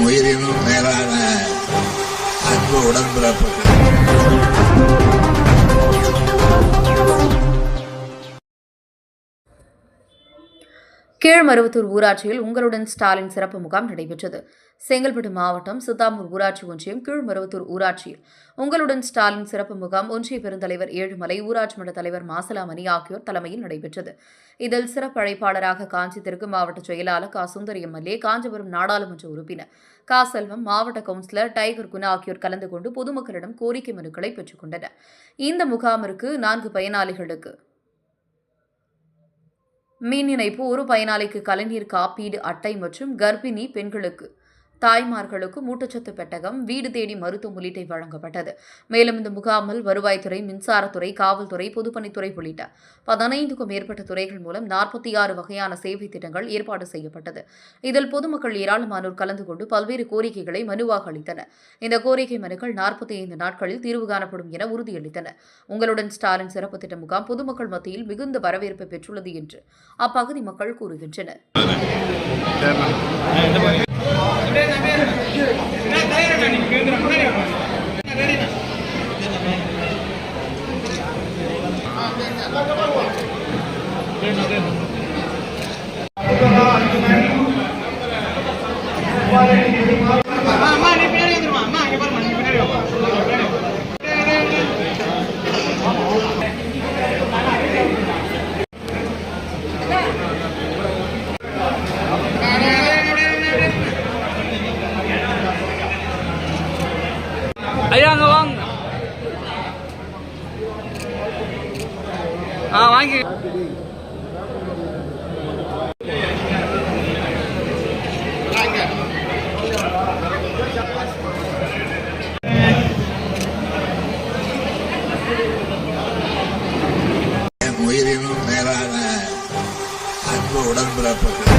உயிரினும் மேலான அன்பு உடன்பிறப்புகள். கீழ்மருவத்தூர் ஊராட்சியில் உங்களுடன் ஸ்டாலின் சிறப்பு முகாம் நடைபெற்றது. செங்கல்பட்டு மாவட்டம் சித்தாமூர் ஊராட்சி ஒன்றியம் கீழ்மருவத்தூர் ஊராட்சியில் உங்களுடன் ஸ்டாலின் சிறப்பு முகாம் ஒன்றிய பெருந்தலைவர் ஏழுமலை, ஊராட்சி மன்ற தலைவர் மாசலாமணி ஆகியோர் தலைமையில் நடைபெற்றது. இதில் சிறப்பு அழைப்பாளராக காஞ்சி தெற்கு மாவட்ட செயலாளர் கா சுந்தரி எம்எல்ஏ, காஞ்சிபுரம் நாடாளுமன்ற உறுப்பினர் கா செல்வம், மாவட்ட கவுன்சிலர் டைகர் குணா ஆகியோர் கலந்து கொண்டு பொதுமக்களிடம் கோரிக்கை மனுக்களை பெற்றுக் கொண்டனர். இந்த முகாமிற்கு 4 பயனாளிகளுக்கு மின் இணைப்பு, ஒரு பயனாளிக்கு கலைஞர் காப்பீடு அட்டை மற்றும் கர்ப்பிணி பெண்களுக்கு தாய்மார்களுக்கு ஊட்டச்சத்து பெட்டகம், வீடு தேடி மருத்துவம் உள்ளிட்டவை வழங்கப்பட்டது. மேலும் இந்த முகாமில் வருவாய்த்துறை, மின்சாரத்துறை, காவல்துறை, பொதுப்பணித்துறை உள்ளிட்ட 15க்கும் மேற்பட்ட துறைகள் மூலம் 46 வகையான சேவை திட்டங்கள் ஏற்பாடு செய்யப்பட்டது. இதில் பொதுமக்கள் ஏராளமானோர் கலந்து கொண்டு பல்வேறு கோரிக்கைகளை மனுவாக அளித்தனர். இந்த கோரிக்கை மனுக்கள் 45 நாட்களில் தீர்வு காணப்படும் என உறுதியளித்தனர். உங்களுடன் ஸ்டாலின் சிறப்பு திட்ட முகாம் பொதுமக்கள் மத்தியில் மிகுந்த வரவேற்பை பெற்றுள்ளது என்று அப்பகுதி மக்கள் கூறுகின்றனர். ஐயா அங்க வாங்க. வாங்கி உயிரினும் மேலான அன்பு உடன்பிறப்புகள்.